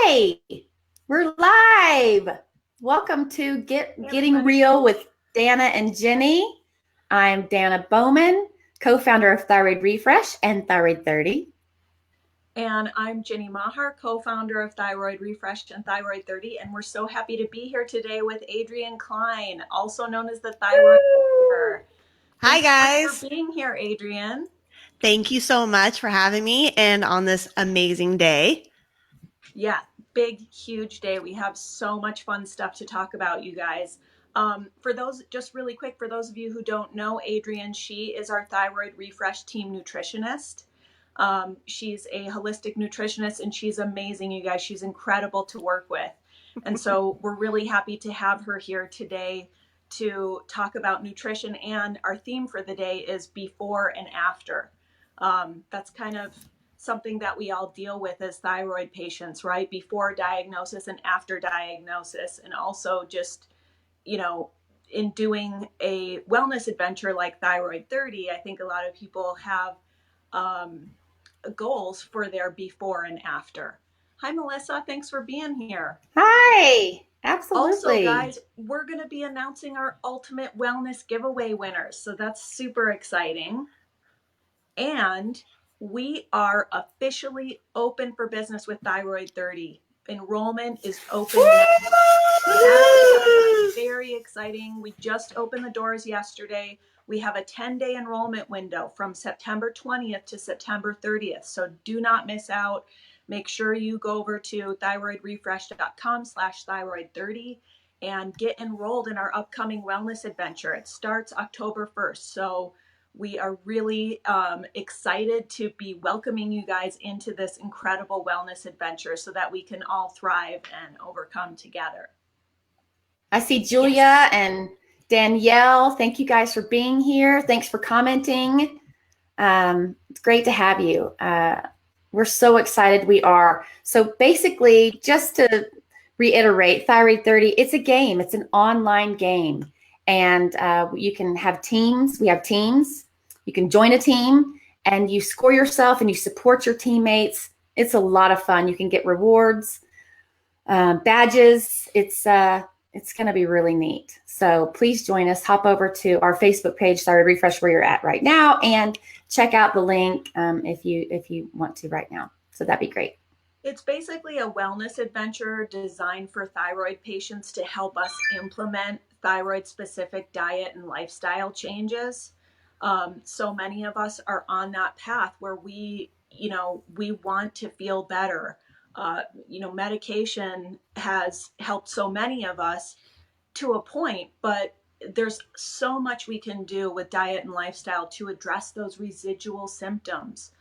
Hi, we're live. Welcome to Getting Real with Danna and Ginny. I'm Danna Bowman, co-founder of Thyroid Refresh and Thyroid 30. And I'm Ginny Maher, co-founder of Thyroid Refresh and Thyroid 30, and we're so happy to be here today with Adrienne Klein, also known as the Thyroid Maker. Hi, guys. Thanks for being here, Adrienne. Thank you so much for having me and on this amazing day. Yeah, big, huge day. We have so much fun stuff to talk about, you guys. For those, just really quick, for those of you who don't know Adrienne, she is our Thyroid Refresh team nutritionist. She's a holistic nutritionist and she's amazing, you guys. She's incredible to work with. And so we're really happy to have her here today to talk about nutrition. And our theme for the day is before and after. That's kind of something that we all deal with as thyroid patients, right? Before diagnosis and after diagnosis. And also just, in doing a wellness adventure like Thyroid 30, I think a lot of people have goals for their before and after. Hi, Melissa. Thanks for being here. Hi, absolutely. Also, guys, we're going to be announcing our Ultimate Wellness Giveaway winners. So that's super exciting. And we are officially open for business with Thyroid 30. Enrollment is open now. That's very exciting. We just opened the doors yesterday. We have a 10-day enrollment window from September 20th to September 30th. So do not miss out. Make sure you go over to thyroidrefresh.com/thyroid30 and get enrolled in our upcoming wellness adventure. It starts October 1st. So we are really excited to be welcoming you guys into this incredible wellness adventure so that we can all thrive and overcome together. I see Julia and Danielle. Thank you guys for being here. Thanks for commenting. It's great to have you. We're so excited we are. So basically, just to reiterate, Thyroid 30, it's a game. It's an online game. And you can have teams. We have teams. You can join a team and you score yourself and you support your teammates. It's a lot of fun. You can get rewards, badges. It's going to be really neat. So please join us. Hop over to our Facebook page, Thyroid Refresh, where you're at right now, and check out the link if you want to right now. So that'd be great. It's basically a wellness adventure designed for thyroid patients to help us implement thyroid-specific diet and lifestyle changes. So many of us are on that path where we want to feel better. Medication has helped so many of us to a point, but there's so much we can do with diet and lifestyle to address those residual symptoms.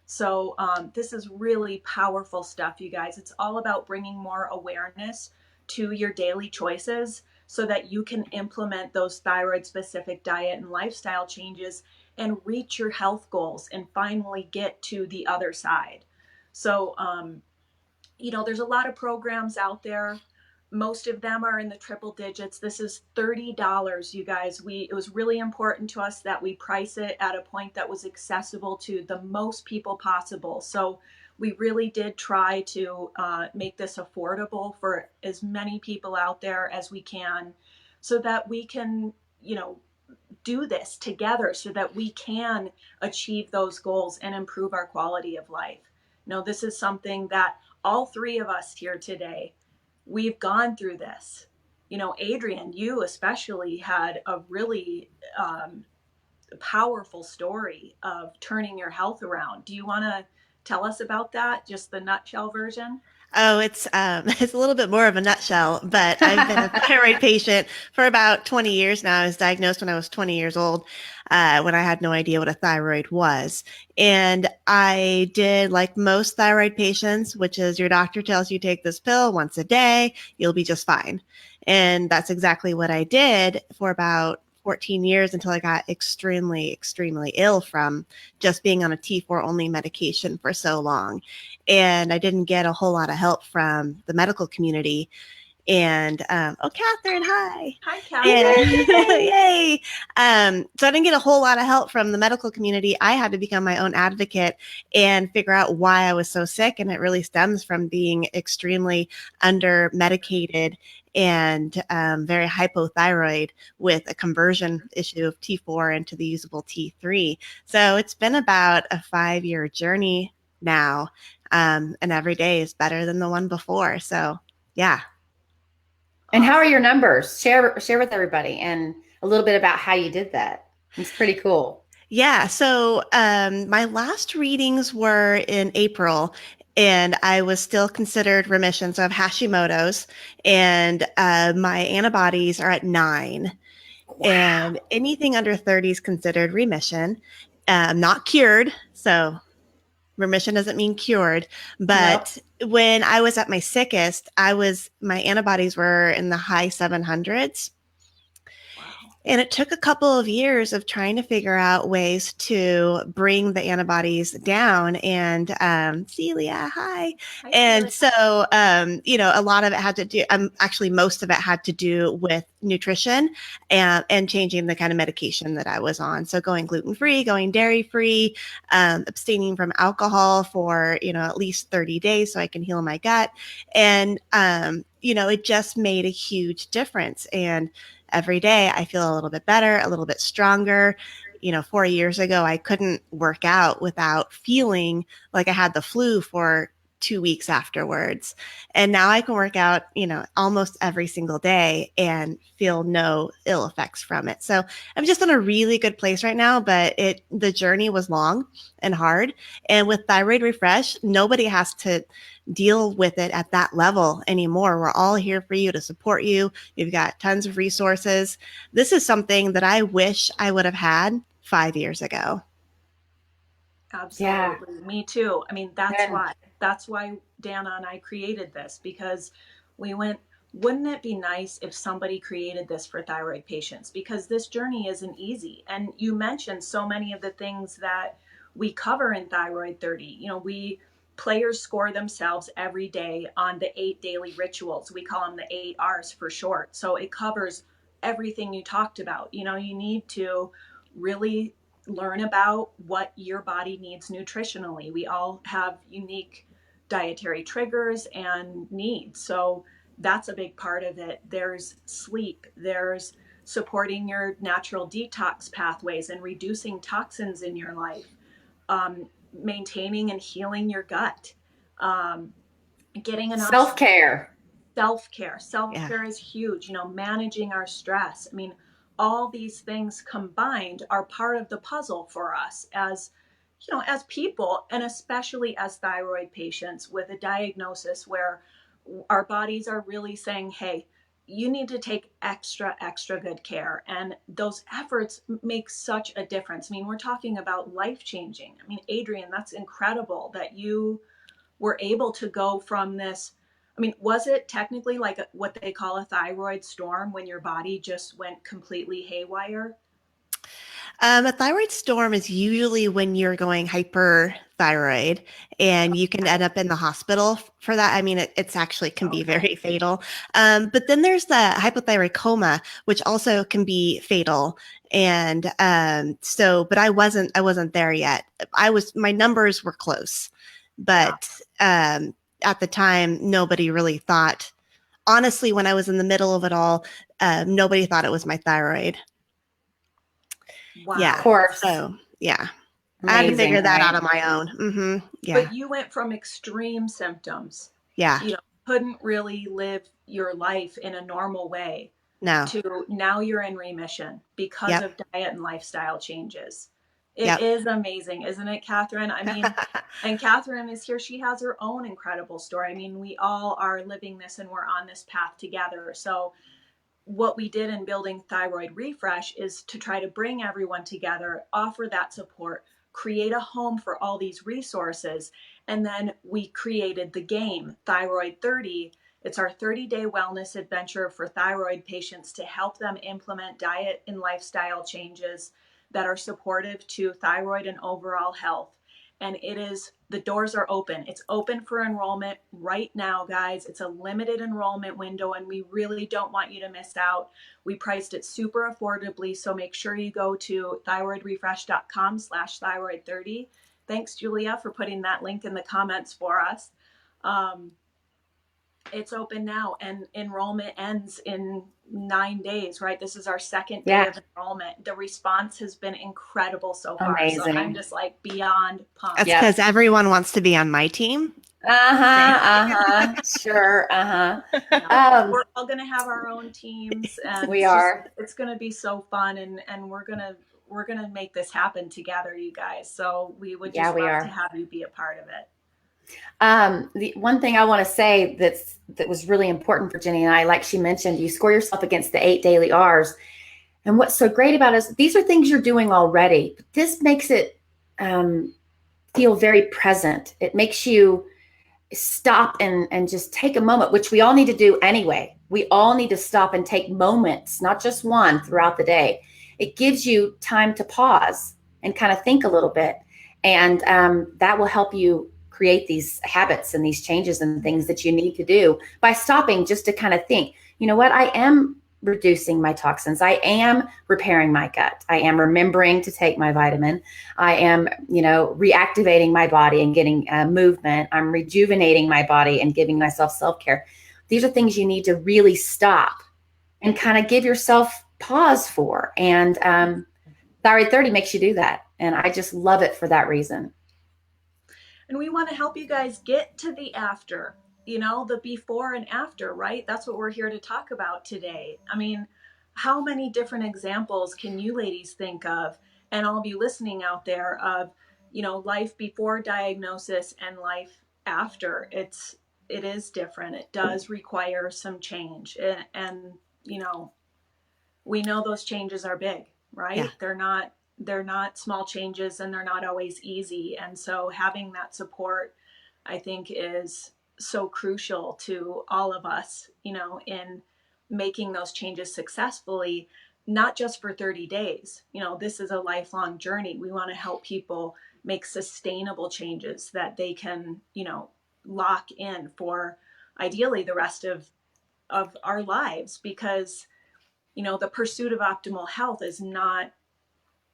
So this is really powerful stuff, you guys. It's all about bringing more awareness to your daily choices so that you can implement those thyroid-specific diet and lifestyle changes and reach your health goals and finally get to the other side. So, there's a lot of programs out there. Most of them are in the triple digits. This is $30, you guys. It was really important to us that we price it at a point that was accessible to the most people possible. So we really did try to make this affordable for as many people out there as we can so that we can, do this together so that we can achieve those goals and improve our quality of life. This is something that all three of us here today, we've gone through this. Adrienne, you especially had a really powerful story of turning your health around. Do you want to tell us about that? Just the nutshell version? Oh, it's a little bit more of a nutshell, but I've been a thyroid patient for about 20 years now. I was diagnosed when I was 20 years old, when I had no idea what a thyroid was. And I did like most thyroid patients, which is your doctor tells you take this pill once a day, you'll be just fine. And that's exactly what I did for about 14 years until I got extremely, extremely ill from just being on a T4 only medication for so long. And I didn't get a whole lot of help from the medical community. And oh, Catherine, hi. Hi, And Catherine. yay. So I didn't get a whole lot of help from the medical community. I had to become my own advocate and figure out why I was so sick. And it really stems from being extremely under medicated and very hypothyroid with a conversion issue of T4 into the usable T3. So it's been about a 5-year journey now. And every day is better than the one before. So yeah. And how are your numbers? Share with everybody and a little bit about how you did that. It's pretty cool. Yeah. So my last readings were in April, and I was still considered remission. So I have Hashimoto's, and my antibodies are at 9. Wow. And anything under 30 is considered remission. Not cured. So remission doesn't mean cured. But when I was at my sickest, my antibodies were in the high 700s. And it took a couple of years of trying to figure out ways to bring the antibodies down. And Celia, hi. And so, a lot of it had to do, actually, most of it had to do with nutrition and changing the kind of medication that I was on. So going gluten-free, going dairy-free, abstaining from alcohol for, at least 30 days so I can heal my gut. And, it just made a huge difference. And every day I feel a little bit better, a little bit stronger. 4 years ago, I couldn't work out without feeling like I had the flu for 2 weeks afterwards. And now I can work out, almost every single day and feel no ill effects from it. So I'm just in a really good place right now, but the journey was long and hard. And with Thyroid Refresh, nobody has to deal with it at that level anymore. We're all here for you to support you. You've got tons of resources. This is something that I wish I would have had 5 years ago. Absolutely. Yeah. Me too. I mean, that's And why Danna and I created this, because we went, wouldn't it be nice if somebody created this for thyroid patients? Because this journey isn't easy. And you mentioned so many of the things that we cover in Thyroid 30. Players score themselves every day on the 8 daily rituals. We call them the 8 R's for short. So it covers everything you talked about. You need to really learn about what your body needs nutritionally. We all have unique dietary triggers and needs. So that's a big part of it. There's sleep, there's supporting your natural detox pathways and reducing toxins in your life, maintaining and healing your gut, getting enough self-care. Self-care is huge. Managing our stress. I mean, all these things combined are part of the puzzle for us as people, and especially as thyroid patients with a diagnosis where our bodies are really saying, hey, you need to take extra good care. And those efforts make such a difference. I mean, we're talking about life-changing. I mean, Adrienne, that's incredible that you were able to go from this. I mean, was it technically like what they call a thyroid storm when your body just went completely haywire? A thyroid storm is usually when you're going hyperthyroid, and you can end up in the hospital for that. I mean, it's actually can be very fatal. But then there's the hypothyroid coma, which also can be fatal. And but I wasn't there yet. My numbers were close, but at the time, nobody really thought. Honestly, when I was in the middle of it all, nobody thought it was my thyroid. Wow. Yeah. Of course. So, yeah. Amazing, I had to figure that right? out on my own. Mm-hmm. Yeah. But you went from extreme symptoms. Yeah. Couldn't really live your life in a normal way. No. To now you're in remission because of diet and lifestyle changes. It is amazing, isn't it, Catherine? I mean, and Catherine is here. She has her own incredible story. I mean, we all are living this and we're on this path together. So what we did in building Thyroid Refresh is to try to bring everyone together, offer that support, create a home for all these resources. And then we created the game, Thyroid 30. It's our 30-day wellness adventure for thyroid patients to help them implement diet and lifestyle changes that are supportive to thyroid and overall health. And the doors are open. It's open for enrollment right now, guys. It's a limited enrollment window, and we really don't want you to miss out. We priced it super affordably, so make sure you go to thyroidrefresh.com/thyroid30. Thanks, Julia, for putting that link in the comments for us. It's open now, and enrollment ends in 9 days, right? This is our second day of enrollment. The response has been incredible so far. Amazing. So I'm just like beyond pumped. That's because everyone wants to be on my team. Sure. We're all going to have our own teams, and it's going to be so fun, and we're going to make this happen together, you guys. So we would just love to have you be a part of it. The one thing I want to say that was really important for Ginny and I, like she mentioned, you score yourself against the 8 daily R's. And what's so great about it is these are things you're doing already. But this makes it feel very present. It makes you stop and just take a moment, which we all need to do anyway. We all need to stop and take moments, not just one, throughout the day. It gives you time to pause and kind of think a little bit. And that will help you create these habits and these changes and things that you need to do by stopping just to kind of think, you know what, I am reducing my toxins. I am repairing my gut. I am remembering to take my vitamin. I am, reactivating my body and getting movement. I'm rejuvenating my body and giving myself self-care. These are things you need to really stop and kind of give yourself pause for. And Thyroid 30 makes you do that. And I just love it for that reason. And we want to help you guys get to the after, the before and after, right? That's what we're here to talk about today. I mean, how many different examples can you ladies think of, and all of you listening out there, of, life before diagnosis and life after? It is different. It does require some change. And we know those changes are big, right? Yeah. They're not small changes, and they're not always easy. And so having that support, I think, is so crucial to all of us, in making those changes successfully, not just for 30 days. This is a lifelong journey. We want to help people make sustainable changes that they can, lock in for ideally the rest of our lives, because, the pursuit of optimal health is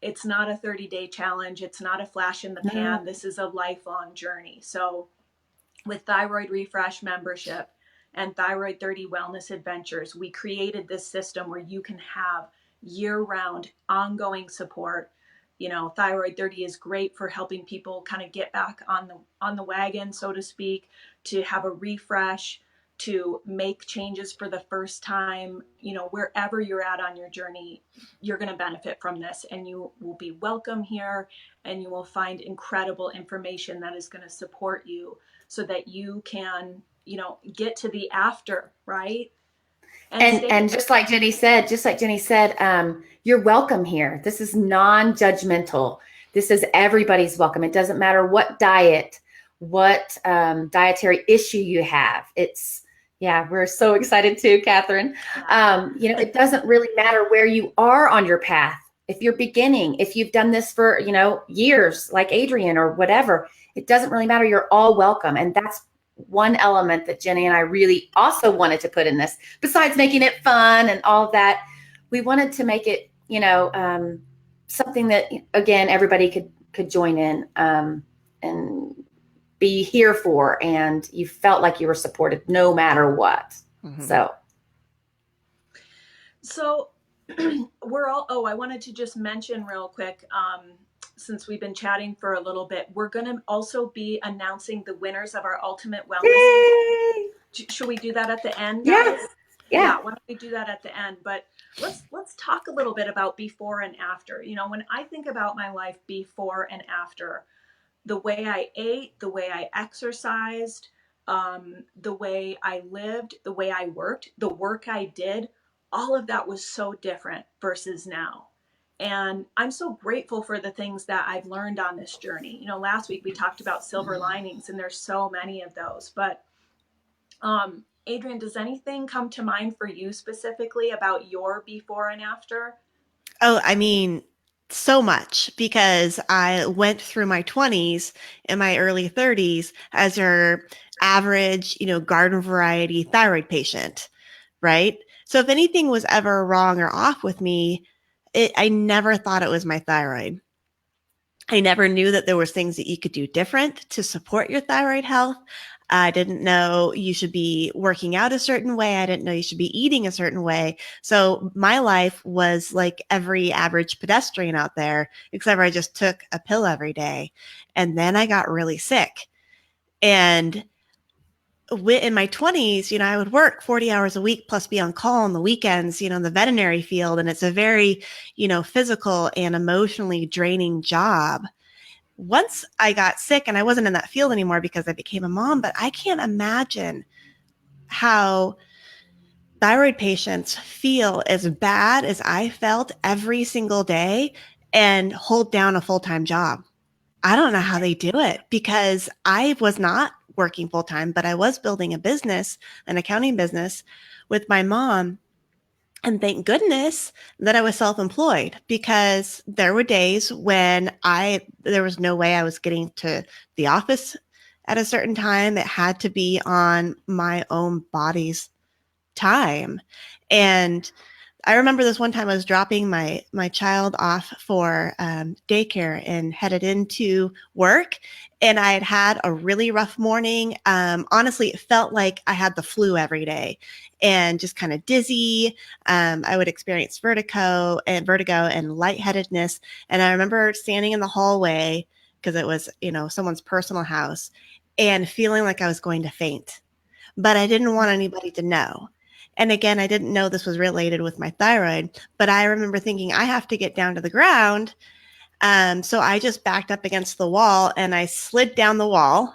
it's not a 30-day challenge. It's not a flash in the pan. This is a lifelong journey. So with Thyroid Refresh membership and Thyroid 30 Wellness Adventures, we created this system where you can have year-round ongoing support. Thyroid 30 is great for helping people kind of get back on the wagon, so to speak, to have a refresh, to make changes for the first time. Wherever you're at on your journey, you're going to benefit from this, and you will be welcome here, and you will find incredible information that is going to support you so that you can, get to the after, right? And just like Jenny said, you're welcome here. This is non-judgmental. This is everybody's welcome. It doesn't matter what diet, what dietary issue you have. We're so excited too, Catherine. It doesn't really matter where you are on your path. If you're beginning, if you've done this for, years, like Adrienne or whatever, it doesn't really matter. You're all welcome. And that's one element that Jenny and I really also wanted to put in this, besides making it fun and all of that. We wanted to make it, something that, again, everybody could join in and be here for, and you felt like you were supported no matter what. Mm-hmm. So I wanted to just mention real quick, since we've been chatting for a little bit, we're going to also be announcing the winners of our Ultimate Wellness. Yay! Should we do that at the end, guys? Yeah. Why don't we do that at the end? But let's talk a little bit about before and after. When I think about my life before and after, the way I ate, the way I exercised, the way I lived, the way I worked, the work I did, all of that was so different versus now. And I'm so grateful for the things that I've learned on this journey. Last week we talked about silver linings, and there's so many of those. But Adrienne, does anything come to mind for you specifically about your before and after? Oh, I mean, so much because I went through my 20s and my early 30s as your average, garden variety thyroid patient, right? So if anything was ever wrong or off with me, I never thought it was my thyroid. I never knew that there was things that you could do different to support your thyroid health. I didn't know you should be working out a certain way. I didn't know you should be eating a certain way. So my life was like every average pedestrian out there, except for I just took a pill every day. And then I got really sick. And in my 20s, I would work 40 hours a week plus be on call on the weekends, in the veterinary field. And it's a very, physical and emotionally draining job. Once I got sick and I wasn't in that field anymore because I became a mom, but I can't imagine how thyroid patients feel as bad as I felt every single day and hold down a full-time job. I don't know how they do it because I was not working full-time, but I was building a business, an accounting business with my mom. And thank goodness that I was self-employed because there were days when there was no way I was getting to the office at a certain time. It had to be on my own body's time. And I remember this one time I was dropping my child off for daycare and headed into work. And I had a really rough morning. Honestly, it felt like I had the flu every day and just kind of dizzy. I would experience vertigo and lightheadedness. And I remember standing in the hallway because it was, someone's personal house and feeling like I was going to faint. But I didn't want anybody to know. And again, I didn't know this was related with my thyroid, but I remember thinking I have to get down to the ground. So I just backed up against the wall and I slid down the wall.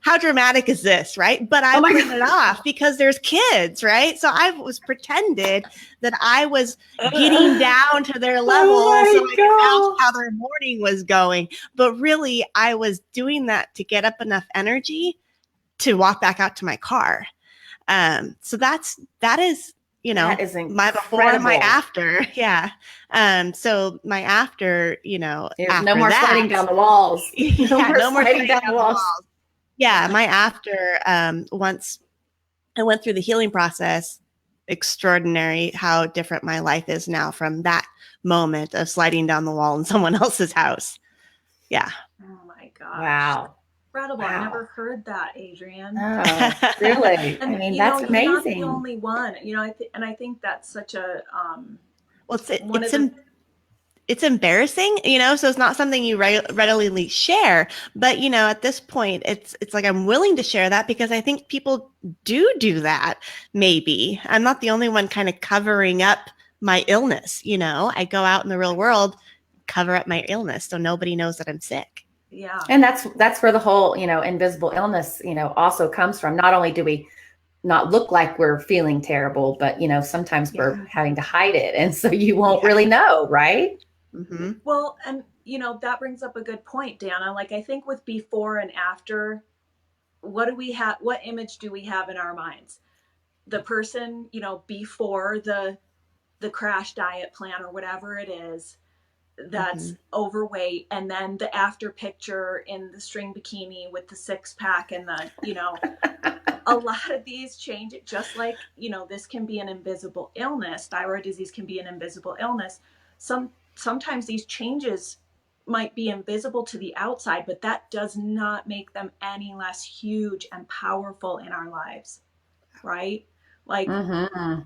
How dramatic is this, right? But I put it off because there's kids, right? So I was pretended that I was getting down to their level so I could ask how their morning was going. But really, I was doing that to get up enough energy to walk back out to my car. So that is, that is my before and my after. Yeah. So my after, after no more sliding down the walls. No more sliding down the walls. Yeah. My after, once I went through the healing process, extraordinary how different my life is now from that moment of sliding down the wall in someone else's house. Yeah. Oh my gosh. Wow. Incredible. Wow. I never heard that, Adrienne. Oh, really? And, I mean, that's amazing. You're not the only one. I think that's such a it's embarrassing, so it's not something you readily share. But at this point, it's like I'm willing to share that because I think people do that. Maybe I'm not the only one kind of covering up my illness. I go out in the real world, cover up my illness so nobody knows that I'm sick. Yeah. And that's where the whole, invisible illness, also comes from. Not only do we not look like we're feeling terrible, but, sometimes we're having to hide it. And so you won't really know, right? Mm-hmm. Well, and, that brings up a good point, Danna. Like, I think with before and after, what image do we have in our minds? The person, before the crash diet plan or whatever it is, that's overweight, and then the after picture in the string bikini with the six pack and the a lot of these change, just like this can be an invisible illness. Thyroid disease can be an invisible illness. Sometimes these changes might be invisible to the outside, but that does not make them any less huge and powerful in our lives, right? Like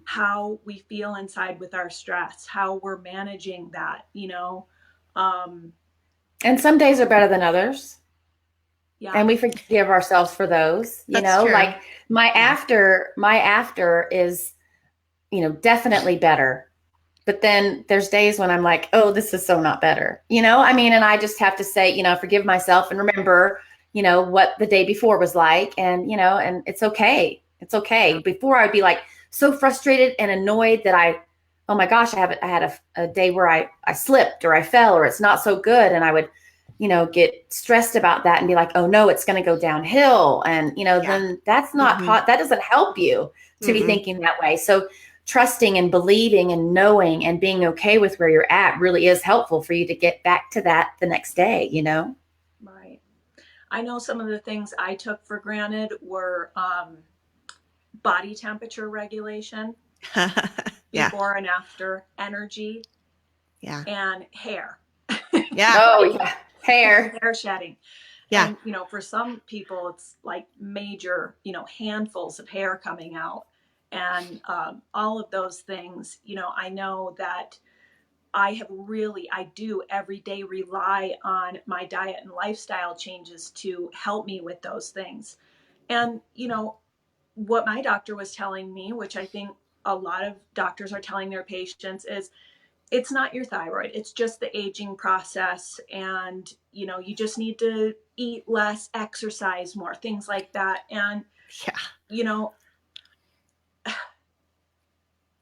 how we feel inside with our stress, how we're managing that, and some days are better than others. Yeah. And we forgive ourselves for those, That's true. Like my after is, definitely better. But then there's days when I'm like, oh, this is so not better, and I just have to say, forgive myself and remember, what the day before was like. And, and it's okay. It's okay. Before I'd be like so frustrated and annoyed that oh my gosh, I had a day where I slipped or I fell or it's not so good. And I would, get stressed about that and be like, oh no, it's going to go downhill. And, then that's not that doesn't help you to be thinking that way. So trusting and believing and knowing and being okay with where you're at really is helpful for you to get back to that the next day, you know? Right. I know some of the things I took for granted were body temperature regulation, Yeah. before and after, energy, Yeah. and hair. Yeah. Oh, yeah. Hair. Hair shedding. Yeah. And, you know, for some people, it's like major, you know, handfuls of hair coming out. And all of those things, you know, I know that I do every day rely on my diet and lifestyle changes to help me with those things. And, you know, what my doctor was telling me, which I think a lot of doctors are telling their patients, is it's not your thyroid. It's just the aging process. And, you know, you just need to eat less, exercise more, things like that. And, Yeah. you know,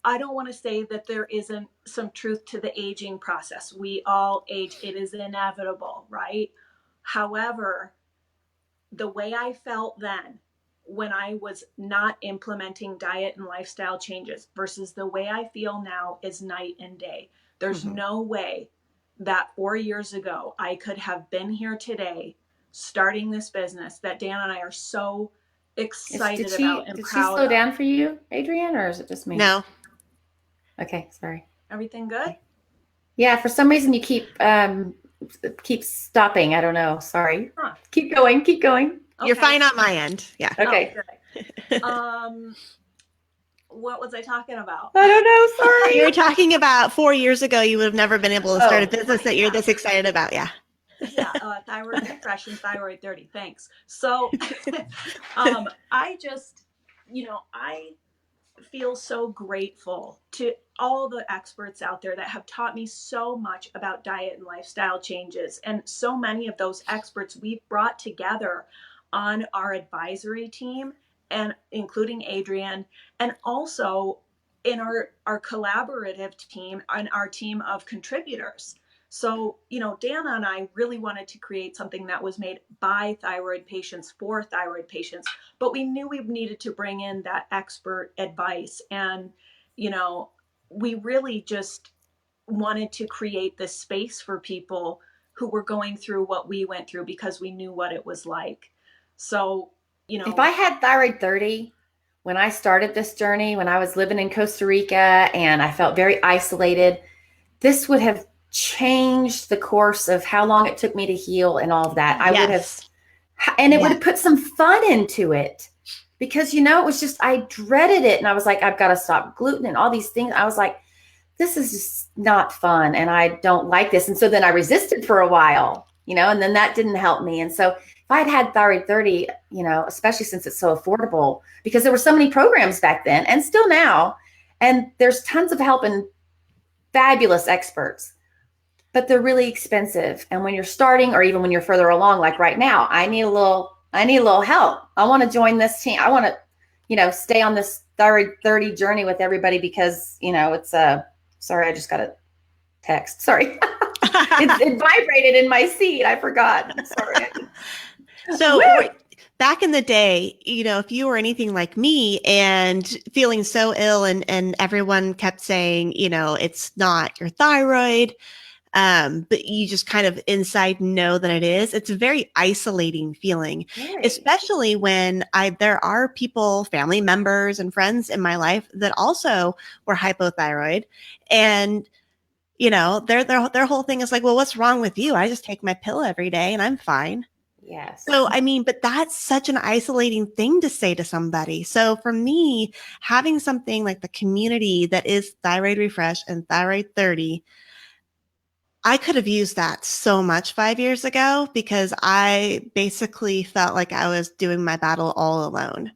I don't want to say that there isn't some truth to the aging process. We all age, it is inevitable, right? However, the way I felt then when I was not implementing diet and lifestyle changes versus the way I feel now is night and day. There's no way that 4 years ago I could have been here today starting this business that Dan and I are so excited about and Did she proud slow of. down for you, Adrienne, or is it just me? No. Okay, sorry. Everything good? Yeah, for some reason you keep stopping. I don't know. Sorry. Huh. Keep going. Keep going. You're Okay. fine on my end. Yeah. Okay. Oh, good. What was I talking about? I don't know. Sorry. You were talking about 4 years ago, you would have never been able to start a Oh. business that you're this excited about. Yeah. Yeah, thyroid depression, thyroid 30. Thanks. So I just, you know, I feel so grateful to all the experts out there that have taught me so much about diet and lifestyle changes. And so many of those experts we've brought together on our advisory team, and including Adrienne, and also in our collaborative team and our team of contributors. So, you know, Danna and I really wanted to create something that was made by thyroid patients for thyroid patients, but we knew we needed to bring in that expert advice. And, you know, we really just wanted to create this space for people who were going through what we went through because we knew what it was like. So, you know, If I had thyroid 30 when I started this journey, when I was living in Costa Rica and I felt very isolated, this would have changed the course of how long it took me to heal and all of that. I would have, and it would have put some fun into it because, you know, it was just, I dreaded it. And I was like, I've got to stop gluten and all these things. I was like, this is just not fun. And I don't like this. And so then I resisted for a while, you know, and then that didn't help me. And so if I had thyroid 30, you know, especially since it's so affordable, because there were so many programs back then and still now, and there's tons of help and fabulous experts, but they're really expensive. And when you're starting, or even when you're further along, like right now, I need a little help. I want to join this team. I want to, you know, stay on this thyroid 30 journey with everybody because, you know, it's sorry, I just got a text. Sorry. it vibrated in my seat. I forgot. I'm sorry. So back in the day, you know, if you were anything like me and feeling so ill and everyone kept saying, you know, it's not your thyroid, but you just kind of inside know that it is. It's a very isolating feeling, especially when there are people, family members and friends in my life that also were hypothyroid. And, you know, their whole thing is like, well, what's wrong with you? I just take my pill every day and I'm fine. Yes. So, I mean, but that's such an isolating thing to say to somebody. So for me, having something like the community that is Thyroid Refresh and Thyroid 30, I could have used that so much 5 years ago because I basically felt like I was doing my battle all alone.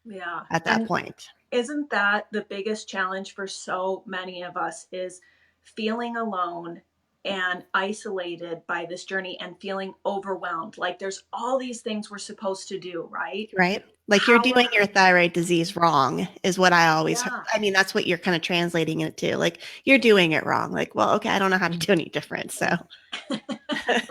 Yeah. At that point. Isn't that the biggest challenge for so many of us, is feeling alone and isolated by this journey and feeling overwhelmed? Like there's all these things we're supposed to do, right? Right. Like you're doing your thyroid disease wrong is what I always, I mean, that's what you're kind of translating it to. Like you're doing it wrong. Like, well, okay, I don't know how to do any different. So. Right.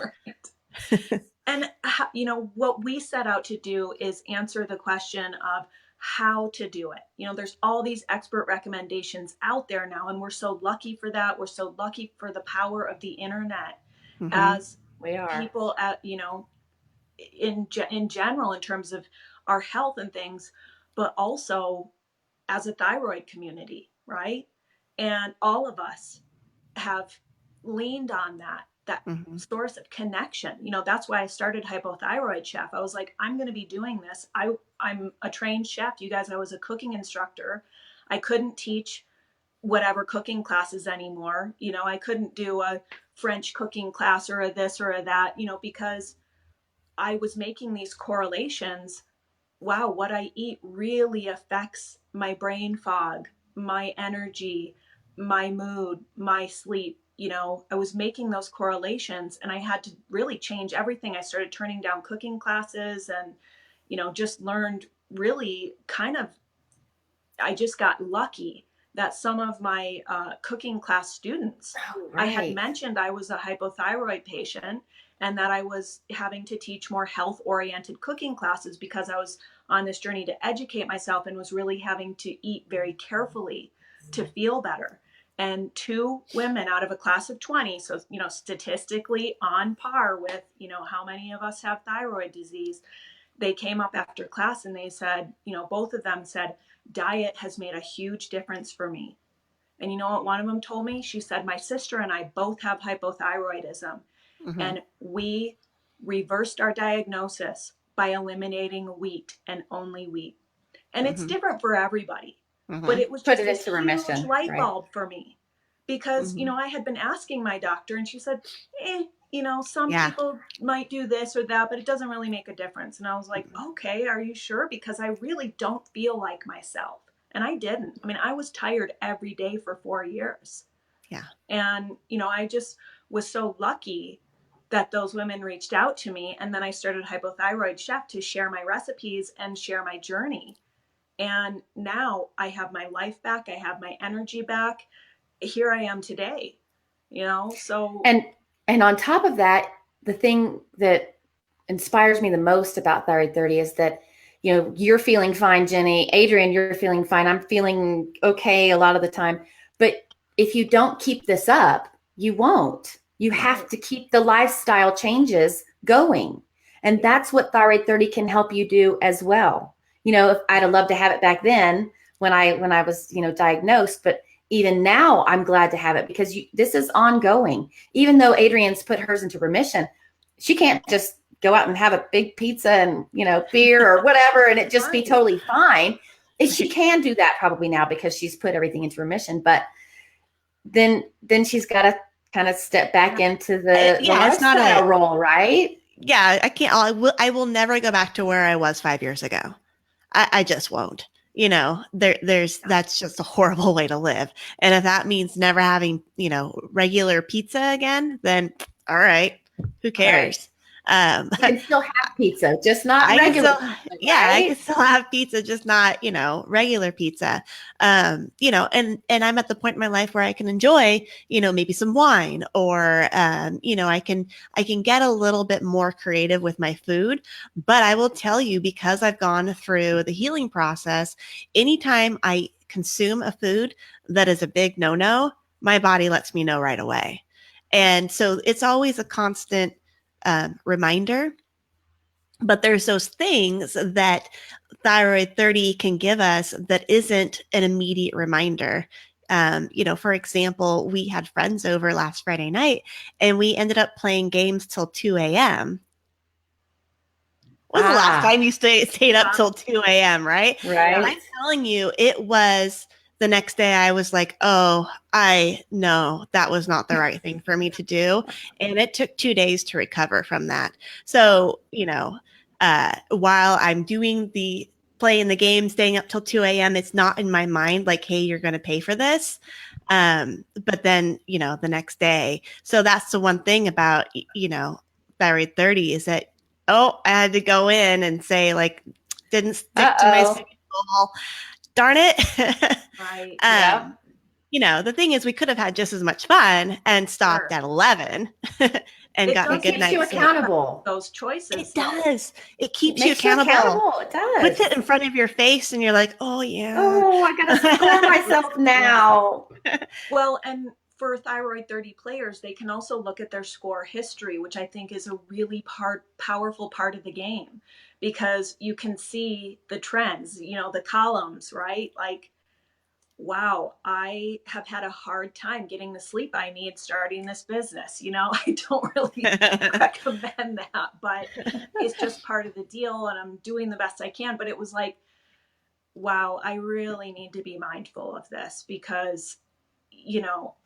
And, you know, what we set out to do is answer the question of how to do it. There's all these expert recommendations out there now, and we're so lucky for that. We're so lucky for the power of the internet as we are people at, in general, in terms of our health and things, but also as a thyroid community, right? And all of us have leaned on that source of connection. That's why I started Hypothyroid Chef. I was like, I'm going to be doing this. I'm a trained chef. You guys, I was a cooking instructor. I couldn't teach whatever cooking classes anymore. I couldn't do a French cooking class or a this or a that, because I was making these correlations. Wow, what I eat really affects my brain fog, my energy, my mood, my sleep. I was making those correlations, and I had to really change everything. I started turning down cooking classes and, just learned really I just got lucky that some of my cooking class students, I had mentioned I was a hypothyroid patient and that I was having to teach more health-oriented cooking classes because I was on this journey to educate myself and was really having to eat very carefully to feel better. And 2 women out of a class of 20, so, statistically on par with, how many of us have thyroid disease, they came up after class and they said, both of them said, diet has made a huge difference for me. And you know what one of them told me? She said, my sister and I both have hypothyroidism. And we reversed our diagnosis by eliminating wheat and only wheat. And it's different for everybody. But it was just this huge light bulb for me because, I had been asking my doctor and she said, some people might do this or that, but it doesn't really make a difference. And I was like, okay, are you sure? Because I really don't feel like myself. And I didn't. I mean, I was tired every day for 4 years. Yeah. And, I just was so lucky that those women reached out to me. And then I started Hypothyroid Chef to share my recipes and share my journey. And now I have my life back. I have my energy back. Here I am today, so. And on top of that, the thing that inspires me the most about Thyroid 30 is that, you're feeling fine, Jenny. Adrienne, you're feeling fine. I'm feeling okay a lot of the time. But if you don't keep this up, you won't. You have to keep the lifestyle changes going. And that's what Thyroid 30 can help you do as well. If I'd have loved to have it back then when I was, diagnosed, but even now I'm glad to have it because this is ongoing. Even though Adrienne's put hers into remission, she can't just go out and have a big pizza and, beer or whatever, and it just be totally fine. She can do that probably now because she's put everything into remission, but then she's got to kind of step back into the lifestyle role, right? Yeah, I can't. I will never go back to where I was 5 years ago. I just won't. That's just a horrible way to live. And if that means never having, regular pizza again, then all right, who cares? You can still have pizza, just not regular. I can still have pizza, just not, regular pizza. And I'm at the point in my life where I can enjoy, maybe some wine or, I can get a little bit more creative with my food. But I will tell you, because I've gone through the healing process, anytime I consume a food that is a big no-no, my body lets me know right away. And so it's always a constant reminder, but there's those things that Thyroid 30 can give us that isn't an immediate reminder. For example, we had friends over last Friday night and we ended up playing games till 2 a.m. When's the last time you stayed up till 2 a.m., right? Right. And I'm telling you, it was the next day I was like, oh, I know that was not the right thing for me to do. And it took 2 days to recover from that. So, while I'm playing the game, staying up till 2 a.m., it's not in my mind like, hey, you're going to pay for this. But then, the next day. So that's the one thing about, Thyroid 30 is that, I had to go in and say, like, didn't stick to my schedule. Darn it. Right. The thing is, we could have had just as much fun and stopped at 11 and It gotten a does good keeps you night's sleep. accountable. those choices. It does. It keeps you Makes you accountable. accountable. It does. Puts it in front of your face and you're like, oh yeah. Oh, I gotta score myself now. Well, and for thyroid 30 players, they can also look at their score history, which I think is a really powerful part of the game, because you can see the trends, you know, the columns, right? Like, wow, I have had a hard time getting the sleep I need starting this business. You know, I don't really recommend that, but it's just part of the deal and I'm doing the best I can. But it was like, wow, I really need to be mindful of this because, you know,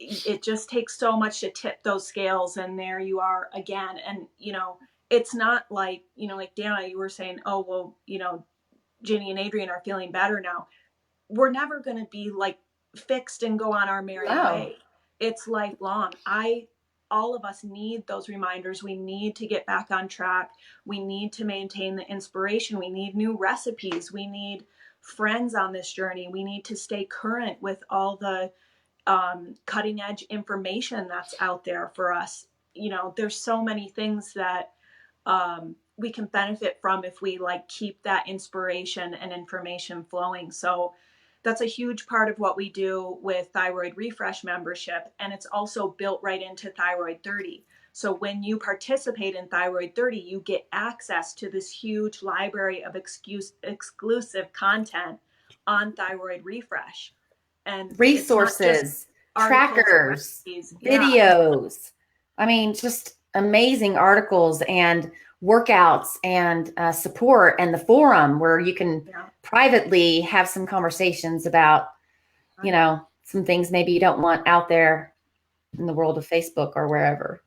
it just takes so much to tip those scales and there you are again. And, you know, it's not like, you know, like Danna, you were saying, oh, well, you know, Ginny and Adrienne are feeling better now. We're never going to be like fixed and go on our merry way. It's lifelong. All of us need those reminders. We need to get back on track. We need to maintain the inspiration. We need new recipes. We need friends on this journey. We need to stay current with all the cutting edge information that's out there for us. You know, there's so many things that we can benefit from if we like keep that inspiration and information flowing. So that's a huge part of what we do with Thyroid Refresh membership. And it's also built right into Thyroid 30. So when you participate in Thyroid 30, you get access to this huge library of exclusive content on Thyroid Refresh. And Resources, trackers, videos. I mean, just amazing articles and workouts and support, and the forum where you can privately have some conversations about, you know, some things maybe you don't want out there in the world of Facebook or wherever.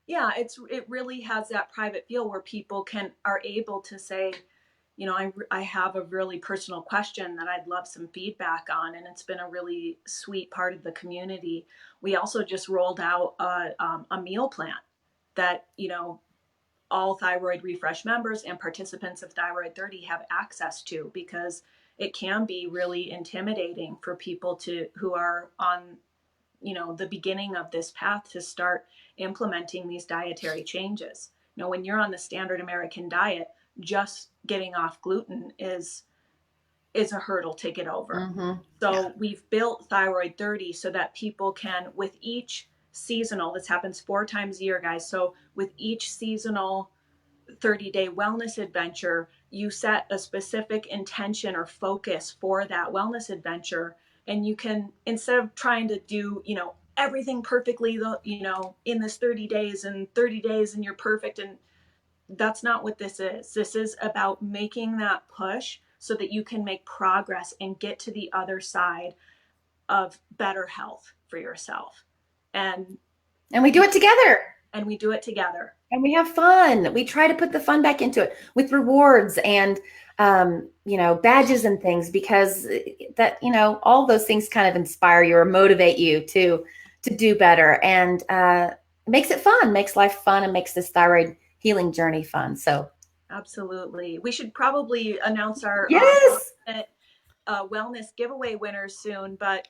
Yeah, it really has that private feel where people are able to say, you know, I have a really personal question that I'd love some feedback on, and it's been a really sweet part of the community. We also just rolled out a meal plan that, you know, all Thyroid Refresh members and participants of Thyroid 30 have access to, because it can be really intimidating for people who are on, you know, the beginning of this path to start implementing these dietary changes. You know, when you're on the standard American diet, just getting off gluten is a hurdle to get over. Mm-hmm. So we've built Thyroid 30 so that people can, with each seasonal, this happens 4 times a year, guys. So with each seasonal 30-day wellness adventure, you set a specific intention or focus for that wellness adventure. And you can, instead of trying to do, you know, everything perfectly, you know, in this 30 days and you're perfect. And that's not what this is. This is about making that push so that you can make progress and get to the other side of better health for yourself. And we do it together. And we do it together. And we have fun. We try to put the fun back into it with rewards and, you know, badges and things, because that, you know, all those things kind of inspire you or motivate you to do better. And it makes it fun, makes life fun, and makes this thyroid healing journey fun. So absolutely. We should probably announce our wellness giveaway winners soon. But,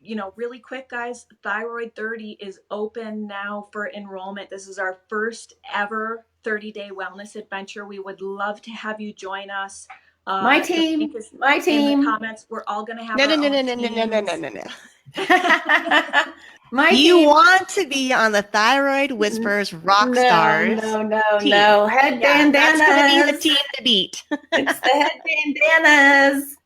you know, really quick, guys, Thyroid 30 is open now for enrollment. This is our first ever 30-day wellness adventure. We would love to have you join us. My team. In the comments, we're all going to have no. You want to be on the Thyroid Whispers Rock Stars team. No. Head bandanas. That's going to be the team to beat. It's the head bandanas.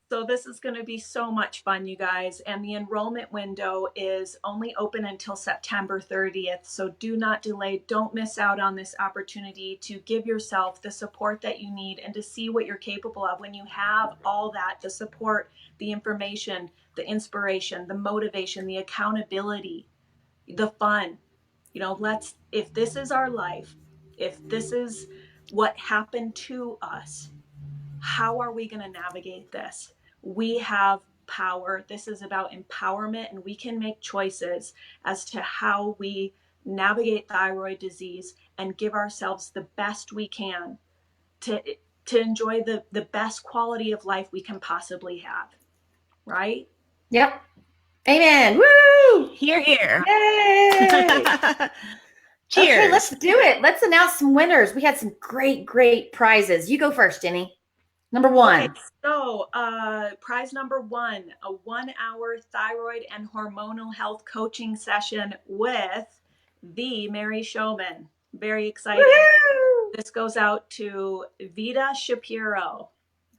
So this is going to be so much fun, you guys. And the enrollment window is only open until September 30th. So do not delay. Don't miss out on this opportunity to give yourself the support that you need and to see what you're capable of when you have all that, the support, the information, the inspiration, the motivation, the accountability, the fun. You know, if this is our life, if this is what happened to us, how are we going to navigate this? We have power. This is about empowerment, and we can make choices as to how we navigate thyroid disease and give ourselves the best we can to enjoy the best quality of life we can possibly have. Right? Yep. Amen. Woo! Here, here. Yay! Cheers. Okay, let's do it. Let's announce some winners. We had some great prizes. You go first, Jenny. Number 1. Okay, so prize number 1, a 1-hour thyroid and hormonal health coaching session with the Mary Showman. Very exciting. Woo! This goes out to Vita Shapiro.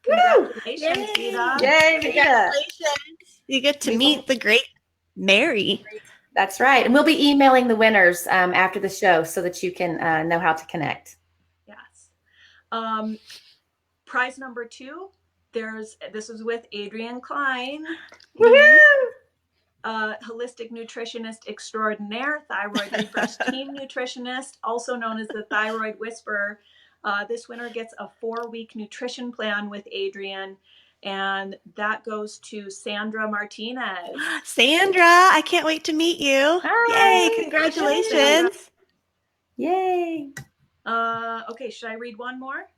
Woo! Congratulations, Vita. Yay, Vita. Congratulations. You get to meet the great Mary. That's right. And we'll be emailing the winners after the show so that you can know how to connect. Yes. Prize number 2, this is with Adrienne Klein. Woohoo! Holistic nutritionist extraordinaire, thyroid refresh team nutritionist, also known as the Thyroid Whisperer. This winner gets a 4-week nutrition plan with Adrienne, and that goes to Sandra Martinez. Sandra, I can't wait to meet you. Hi. Yay, congratulations. Yay. Okay, should I read one more?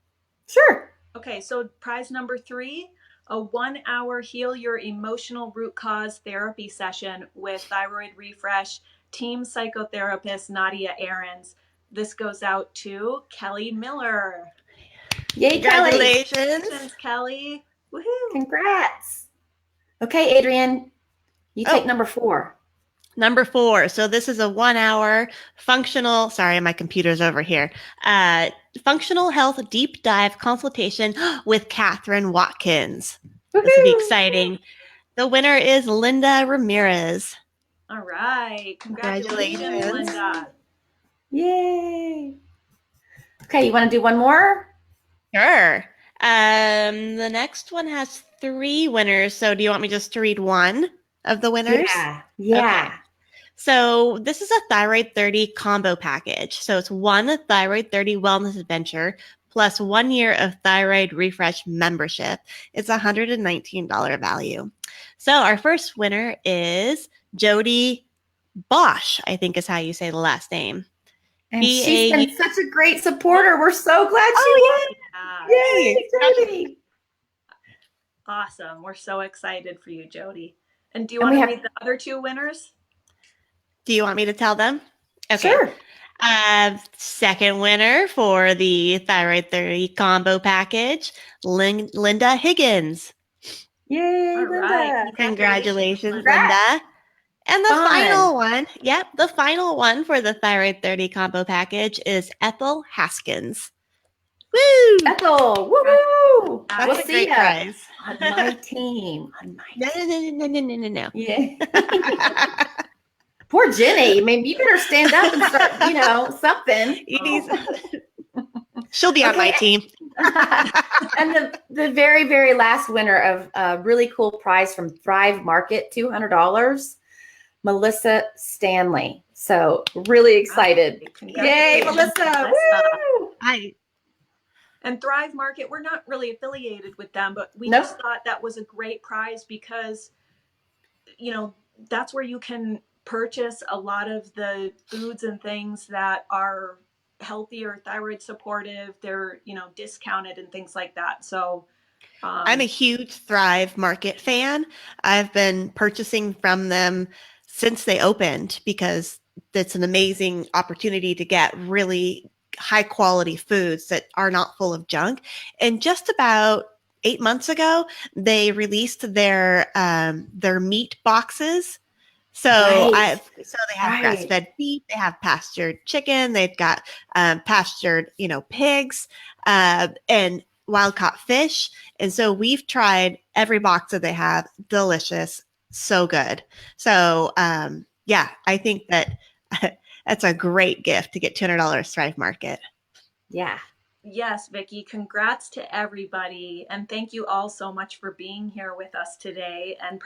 Sure. Okay, so prize number 3, a 1-hour heal your emotional root cause therapy session with thyroid refresh team psychotherapist Nadia Ahrens. This goes out to Kelly Miller. Yay, Congratulations. Kelly. Woohoo. Congrats. Okay, Adrienne, you take number 4. Number 4. So this is a 1-hour functional, sorry, my computer's over here. Functional health deep dive consultation with Catherine Watkins. Woo-hoo. This will be exciting. The winner is Linda Ramirez. All right. Congratulations, Linda. Yay. Okay, you want to do one more? Sure. The next one has 3 winners. So do you want me just to read one of the winners? Yeah. Okay. So this is a Thyroid 30 combo package. So it's one Thyroid 30 wellness adventure plus 1 year of Thyroid Refresh membership. It's $119 value. So our first winner is Jody Bosch, I think is how you say the last name. And she's been such a great supporter. We're so glad she won. Yay, Jody. Awesome. We're so excited for you, Jody. And do you want to read the other 2 winners? Do you want me to tell them? Okay. Sure. Second winner for the Thyroid 30 combo package, Linda Higgins. Yay, All Linda. right. Congratulations, Linda. And the final one, the final one for the Thyroid 30 combo package is Ethel Haskins. Woo! Ethel, woo! That's a great prize. On my team. No. Yeah. Poor Jenny. Maybe you better stand up and start, something. She'll be on my team. And the very last winner of a really cool prize from Thrive Market, $200, Melissa Stanley. So really excited. Yay, Melissa. Woo! And Thrive Market, we're not really affiliated with them, but we just thought that was a great prize because, that's where you can purchase a lot of the foods and things that are healthy or thyroid supportive. They're, discounted and things like that. So I'm a huge Thrive Market fan. I've been purchasing from them since they opened because it's an amazing opportunity to get really high quality foods that are not full of junk. And just about 8 months ago, they released their meat boxes. So they have grass-fed beef, they have pastured chicken, they've got pastured, pigs, and wild-caught fish. And so we've tried every box that they have. Delicious, so good. So I think that that's a great gift to get $200 Thrive Market. Yeah. Yes, Vicki, congrats to everybody. And thank you all so much for being here with us today and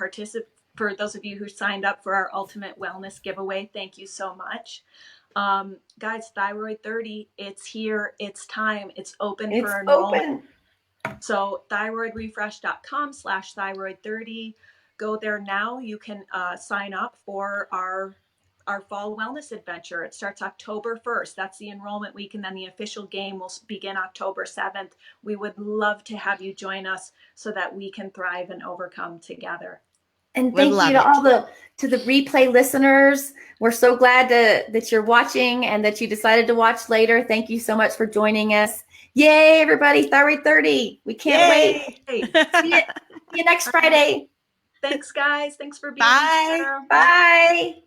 for those of you who signed up for our Ultimate Wellness Giveaway. Thank you so much. Guys, Thyroid 30, it's here. It's time. It's open for enrollment. So thyroidrefresh.com/thyroid30. Go there now. You can sign up for our fall wellness adventure. It starts October 1st. That's the enrollment week. And then the official game will begin October 7th. We would love to have you join us so that we can thrive and overcome together. And thank you to all the To the replay listeners, we're so glad that you're watching and that you decided to watch later. Thank you so much for joining us. Yay, everybody, Thyroid 30. We can't wait. See you next Friday. Thanks, guys. Thanks for being Bye. here. Bye.